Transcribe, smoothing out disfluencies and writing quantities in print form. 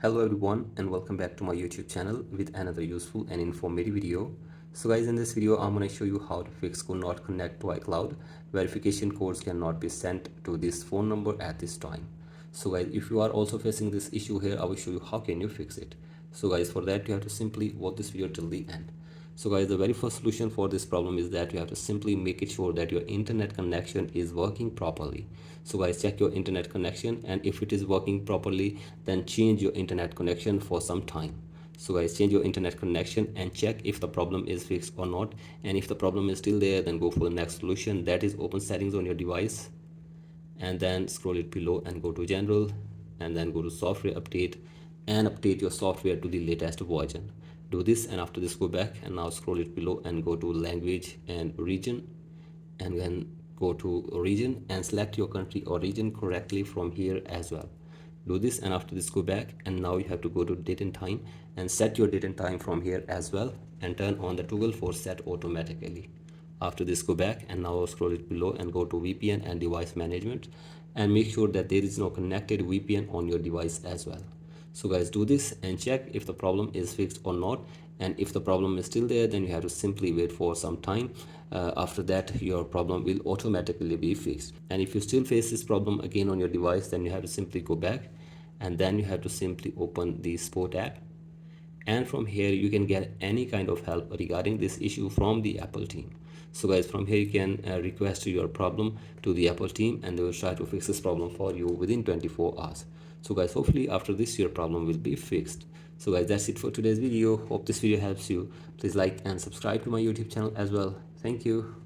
Hello everyone and welcome back to my YouTube channel with another useful and informative video. So guys, in this video I'm going to show you how to fix could not connect to iCloud. Verification codes cannot be sent to this phone number at this time. So guys, if you are also facing this issue here, I will show you how can you fix it. So guys, for that you have to simply watch this video till the end. So guys, the very first solution for this problem is that you have to simply make it sure that your internet connection is working properly. So guys, check your internet connection, and if it is working properly, then change your internet connection for some time. So guys, change your internet connection and check if the problem is fixed or not. And if the problem is still there, then go for the next solution, that is open settings on your device and then scroll it below and go to general and then go to software update and update your software to the latest version. Do this, and after this go back and now scroll it below and go to language and region, and then go to region and select your country or region correctly from here as well. Do this, and after this go back and now you have to go to date and time and set your date and time from here as well and turn on the toggle for set automatically. After this go back and now scroll it below and go to VPN and device management and make sure that there is no connected VPN on your device as well. So guys, do this and check if the problem is fixed or not, and if the problem is still there, then you have to simply wait for some time. After that your problem will automatically be fixed. And if you still face this problem again on your device, then you have to simply go back and then you have to simply open the support app, and from here you can get any kind of help regarding this issue from the Apple team. So guys, from here you can request your problem to the Apple team and they will try to fix this problem for you within 24 hours. So guys, hopefully after this your problem will be fixed. So guys, that's it for today's video. Hope this video helps you. Please like and subscribe to my YouTube channel as well. Thank you.